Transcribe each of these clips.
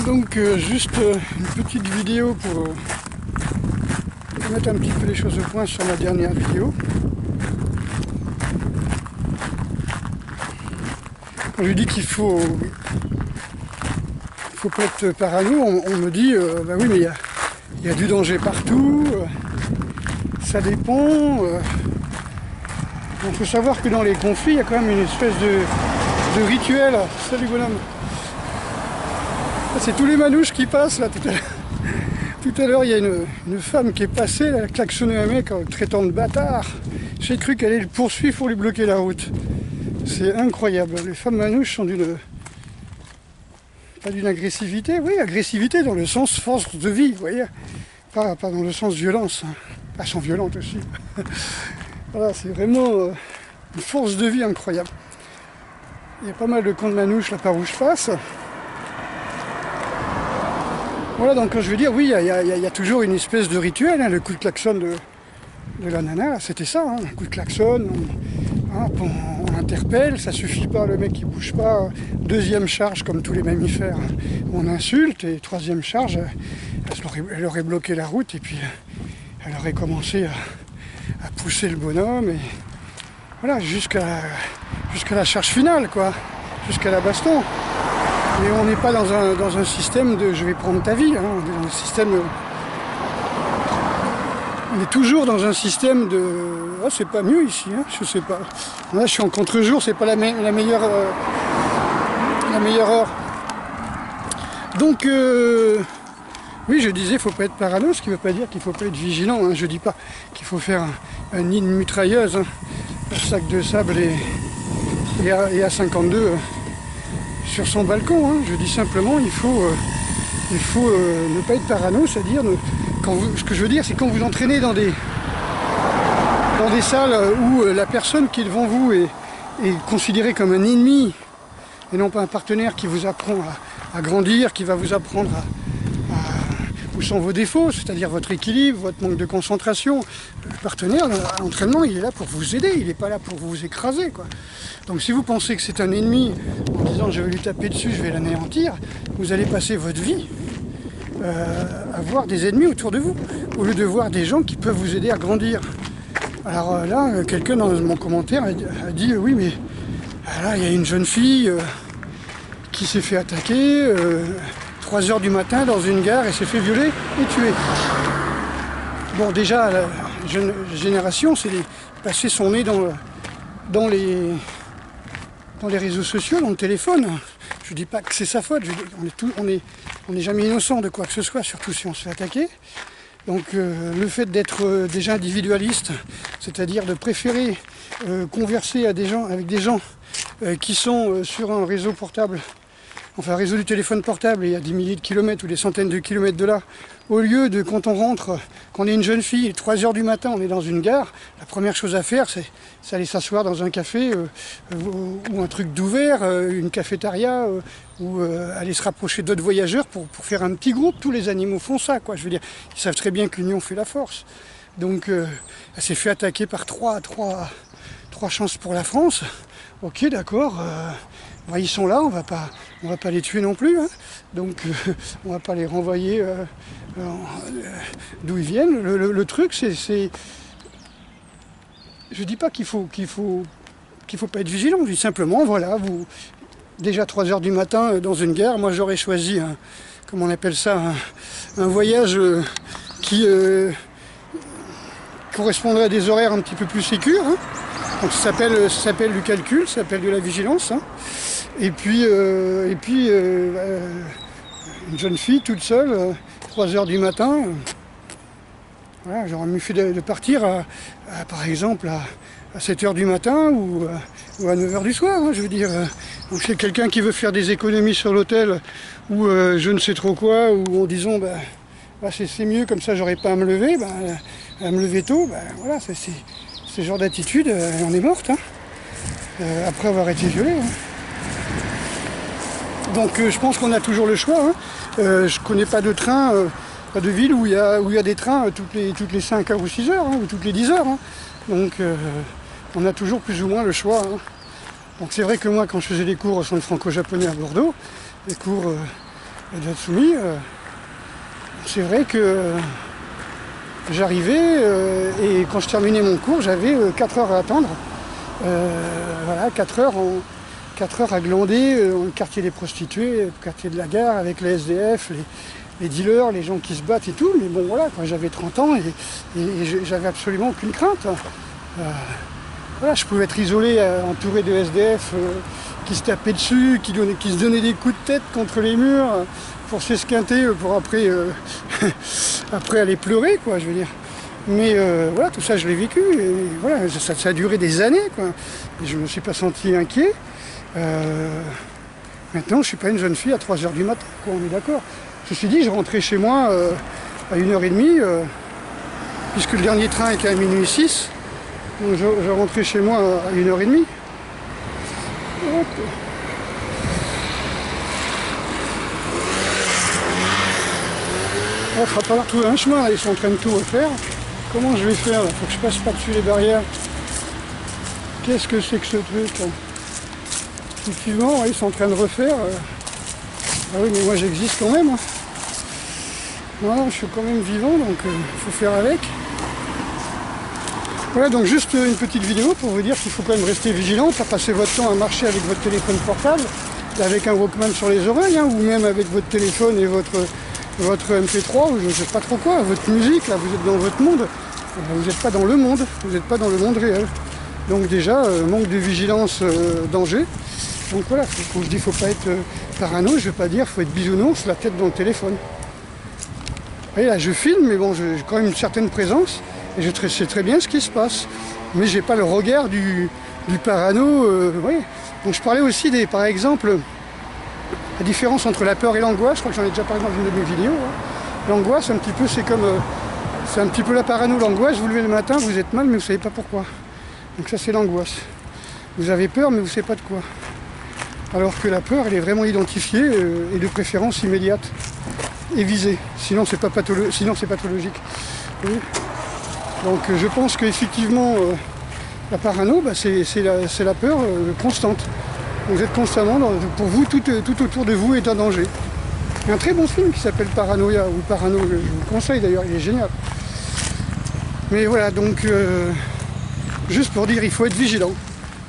Donc juste une petite vidéo pour mettre un petit peu les choses au point sur ma dernière vidéo. Quand je dis qu'il faut pas être parano, on me dit bah oui mais il y a du danger partout, ça dépend. Il faut savoir que dans les conflits, il y a quand même une espèce de rituel. Salut bonhomme. C'est tous les manouches qui passent là tout à l'heure. Tout à l'heure, il y a une femme qui est passée, elle a klaxonné un mec en le traitant de bâtard. J'ai cru qu'elle allait le poursuivre pour lui bloquer la route. C'est incroyable. Les femmes manouches sont pas d'une agressivité, oui, agressivité dans le sens force de vie, vous voyez. Pas dans le sens violence. Elles sont violentes aussi. Voilà, c'est vraiment une force de vie incroyable. Il y a pas mal de camps de manouches là par où je passe. Voilà, donc je veux dire, oui, il y a toujours une espèce de rituel, hein, le coup de klaxon de la nana, c'était ça, hein, un coup de klaxon, on interpelle, ça suffit pas, le mec il bouge pas, deuxième charge comme tous les mammifères, on insulte, et troisième charge, elle aurait bloqué la route, et puis elle aurait commencé à pousser le bonhomme, et voilà, jusqu'à la charge finale, quoi, jusqu'à la baston. Mais on n'est pas dans un système de je vais prendre ta vie, hein. On est dans un système on est toujours dans un système de oh, c'est pas mieux ici, hein, je sais pas. Là je suis en contre-jour, c'est pas la meilleure heure. Donc oui, je disais faut pas être parano, ce qui veut pas dire qu'il faut pas être vigilant, hein. Je dis pas qu'il faut faire un nid de mitrailleuse, hein, un sac de sable et à 52 sur son balcon, hein. Je dis simplement il faut ne pas être parano, c'est-à-dire ce que je veux dire c'est quand vous entraînez dans des salles où la personne qui est devant vous est considérée comme un ennemi et non pas un partenaire qui vous apprend à grandir, qui va vous apprendre où sont vos défauts, c'est-à-dire votre équilibre, votre manque de concentration. Le partenaire, à l'entraînement, il est là pour vous aider, il n'est pas là pour vous écraser, quoi. Donc si vous pensez que c'est un ennemi, en disant je vais lui taper dessus, je vais l'anéantir, vous allez passer votre vie à voir des ennemis autour de vous, au lieu de voir des gens qui peuvent vous aider à grandir. Alors là, quelqu'un dans mon commentaire a dit oui mais là il y a une jeune fille qui s'est fait attaquer 3h du matin dans une gare et s'est fait violer et tuer. Bon déjà la jeune génération c'est passer son nez dans les réseaux sociaux, dans le téléphone. Je dis pas que c'est sa faute, on n'est jamais innocent de quoi que ce soit, surtout si on se fait attaquer. Donc le fait d'être déjà individualiste, c'est-à-dire de préférer converser avec des gens qui sont sur un réseau portable, enfin un réseau du téléphone portable, et il y a des milliers de kilomètres ou des centaines de kilomètres de là, au lieu de quand on rentre, quand on est une jeune fille, 3h du matin, on est dans une gare, la première chose à faire, c'est aller s'asseoir dans un café ou un truc d'ouvert, une cafétéria, ou aller se rapprocher d'autres voyageurs pour faire un petit groupe. Tous les animaux font ça, quoi. Je veux dire, ils savent très bien qu'union fait la force. Donc, elle s'est fait attaquer par trois chances pour la France. Ok, d'accord. Ils sont là, on va pas les tuer non plus, hein. Donc on va pas les renvoyer d'où ils viennent. Le truc, c'est, je dis pas qu'il faut pas être vigilant. Je dis simplement, voilà, vous déjà 3h du matin dans une gare, moi j'aurais choisi comment on appelle ça, un voyage qui correspondrait à des horaires un petit peu plus sécures, hein. Donc ça s'appelle du calcul, ça s'appelle de la vigilance, hein. Et puis une jeune fille toute seule, 3h du matin, voilà, j'aurais mieux fait de partir par exemple à 7h du matin ou à 9h du soir, hein, je veux dire. Donc c'est quelqu'un qui veut faire des économies sur l'hôtel ou je ne sais trop quoi, ou en disant c'est mieux comme ça j'aurais pas à me lever, à me lever tôt, voilà, c'est ce genre d'attitude, on est morte, hein, après avoir été violée, hein. Donc je pense qu'on a toujours le choix, hein. Je connais pas de train, pas de ville où il y a des trains toutes les 5 heures ou 6 heures, hein, ou toutes les 10 heures, hein. Donc on a toujours plus ou moins le choix, hein. Donc c'est vrai que moi quand je faisais des cours au centre franco-japonais à Bordeaux, des cours d'Atsumi, c'est vrai que j'arrivais et quand je terminais mon cours, j'avais 4 heures à attendre. Voilà, 4 heures à glander dans le quartier des prostituées, le quartier de la gare, avec les SDF, les dealers, les gens qui se battent et tout. Mais bon, voilà, j'avais 30 ans et j'avais absolument aucune crainte. Voilà, je pouvais être isolé, entouré de SDF qui se tapaient dessus, qui se donnaient des coups de tête contre les murs pour s'esquinter, pour après, après aller pleurer, quoi, je veux dire. Mais voilà, tout ça je l'ai vécu, et voilà, ça a duré des années, quoi. Et je ne me suis pas senti inquiet. Maintenant, je ne suis pas une jeune fille à 3 h du matin, quoi, on est d'accord. Ceci dit, je rentrais chez moi à 1 h 30, puisque le dernier train était à minuit 6. Donc je rentrais chez moi à 1 h 30. Hop. Il va falloir trouver un chemin, là, ils sont en train de tout refaire. Comment je vais faire? Il faut que je passe par-dessus les barrières. Qu'est-ce que c'est que ce truc là? Effectivement, ouais, ils sont en train de refaire. Ah oui, mais moi j'existe quand même. Hein. Non, je suis quand même vivant, donc il faut faire avec. Voilà, donc juste une petite vidéo pour vous dire qu'il faut quand même rester vigilant, pas passer votre temps à marcher avec votre téléphone portable, avec un Walkman sur les oreilles, hein, ou même avec votre téléphone et votre MP3, ou je ne sais pas trop quoi, votre musique, là, vous êtes dans votre monde. Vous n'êtes pas dans le monde, vous n'êtes pas dans le monde réel. Donc déjà, manque de vigilance, danger. Donc voilà, quand je dis qu'il ne faut pas être parano, je ne veux pas dire qu'il faut être bisounours, la tête dans le téléphone. Vous voyez, là, je filme, mais bon, j'ai quand même une certaine présence, et je sais très bien ce qui se passe. Mais j'ai pas le regard du parano. Oui. Donc je parlais aussi par exemple, la différence entre la peur et l'angoisse. Je crois que j'en ai déjà parlé dans une de mes vidéos. Hein. L'angoisse, un petit peu, c'est comme... c'est un petit peu la parano, l'angoisse. Vous levez le matin, vous êtes mal, mais vous ne savez pas pourquoi. Donc ça, c'est l'angoisse. Vous avez peur, mais vous ne savez pas de quoi. Alors que la peur, elle est vraiment identifiée et de préférence immédiate et visée. Sinon, c'est pas pathologique. Oui. Donc je pense qu'effectivement, la parano, bah, c'est la peur constante. Vous êtes constamment, pour vous, tout autour de vous est un danger. Il y a un très bon film qui s'appelle Paranoia, ou Parano, je vous le conseille d'ailleurs, il est génial. Mais voilà, donc, juste pour dire, il faut être vigilant.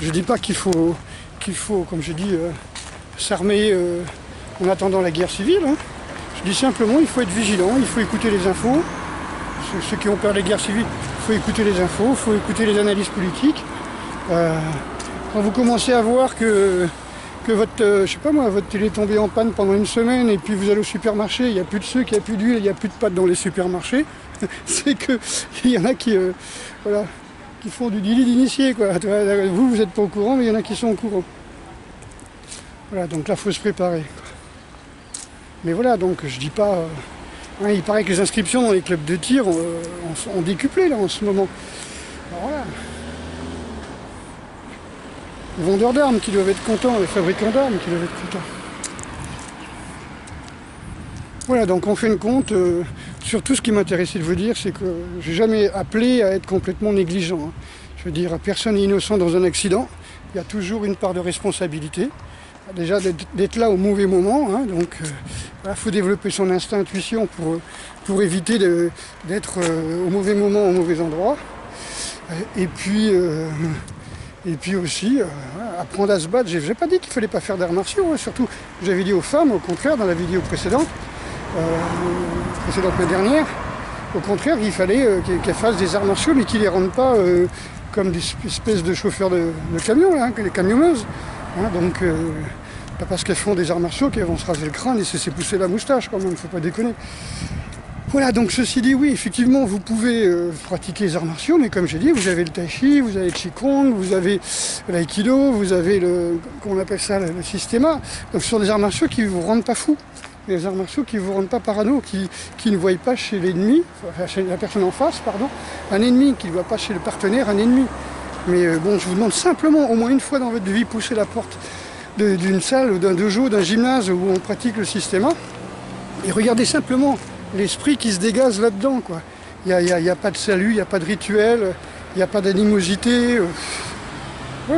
Je ne dis pas qu'il faut, comme je dis, s'armer en attendant la guerre civile. Hein. Je dis simplement, il faut être vigilant, il faut écouter les infos. Ceux qui ont peur des guerres civiles, il faut écouter les infos, il faut écouter les analyses politiques. Quand vous commencez à voir que votre, je sais pas moi, votre télé est tombée en panne pendant une semaine et puis vous allez au supermarché, il n'y a plus de sucre, il n'y a plus d'huile, il n'y a plus de pâtes dans les supermarchés, c'est qu'il y en a qui, voilà, qui font du délit d'initié, quoi. Vous n'êtes pas au courant, mais il y en a qui sont au courant. Voilà, donc là, il faut se préparer. Mais voilà, donc je dis pas... hein, il paraît que les inscriptions dans les clubs de tir ont décuplé là en ce moment. Alors voilà. Les vendeurs d'armes qui doivent être contents, les fabricants d'armes qui doivent être contents. Voilà, donc en fin de compte, surtout ce qui m'intéressait de vous dire, c'est que je n'ai jamais appelé à être complètement négligent. Hein. Je veux dire, personne n'est innocent dans un accident. Il y a toujours une part de responsabilité. Déjà d'être là au mauvais moment, hein, donc il faut développer son instinct intuition pour éviter d'être au mauvais moment, au mauvais endroit. Et puis aussi apprendre à se battre. J'ai pas dit qu'il ne fallait pas faire d'arts martiaux, hein, surtout j'avais dit aux femmes, au contraire, dans la vidéo précédente mais dernière, au contraire, il fallait qu'elles fassent des arts martiaux, mais qu'ils ne les rendent pas comme des espèces de chauffeurs de camions, là, hein, les camionneuses. Hein, donc, pas parce qu'elles font des arts martiaux qu'elles vont se raser le crâne et se laisser pousser la moustache quand même, faut pas déconner. Voilà, donc ceci dit, oui, effectivement, vous pouvez pratiquer les arts martiaux, mais comme j'ai dit, vous avez le tai chi, vous avez le qigong, vous avez l'aïkido, vous avez comment on appelle ça, le systéma. Donc ce sont des arts martiaux qui ne vous rendent pas fou, des arts martiaux qui ne vous rendent pas parano, qui ne voient pas chez l'ennemi, enfin, chez la personne en face, pardon, un ennemi, qui ne voit pas chez le partenaire un ennemi. Mais bon, je vous demande simplement, au moins une fois dans votre vie, pousser la porte d'une salle, d'un dojo, d'un gymnase où on pratique le systéma, et regardez simplement l'esprit qui se dégage là-dedans, quoi. Il n'y a pas de salut, il n'y a pas de rituel, il n'y a pas d'animosité. Ouais,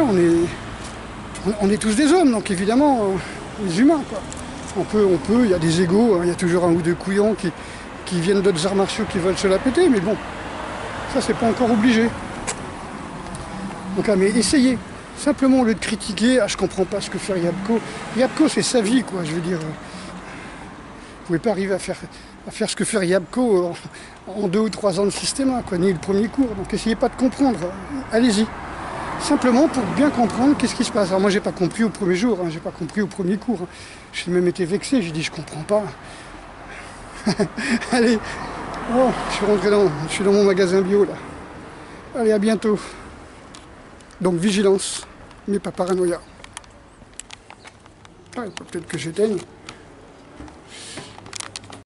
on est tous des hommes, donc évidemment, les humains, quoi. On peut, il y a des égos, hein, il y a toujours un ou deux couillons qui viennent d'autres arts martiaux qui veulent se la péter, mais bon, ça c'est pas encore obligé. Donc mais essayez, simplement au lieu de critiquer, ah je comprends pas ce que fait Ryabko. Ryabko c'est sa vie quoi, je veux dire. Vous pouvez pas arriver à faire ce que fait Ryabko en 2 ou 3 ans de système, quoi, ni le premier cours. Donc essayez pas de comprendre, allez-y. Simplement pour bien comprendre qu'est-ce qui se passe. Alors moi j'ai pas compris au premier jour, hein, j'ai pas compris au premier cours. Hein. J'ai même été vexé, j'ai dit je comprends pas. Allez, oh, je suis dans mon magasin bio là. Allez, à bientôt. Donc vigilance, mais pas paranoïa. Ah, il faut peut-être que j'éteigne.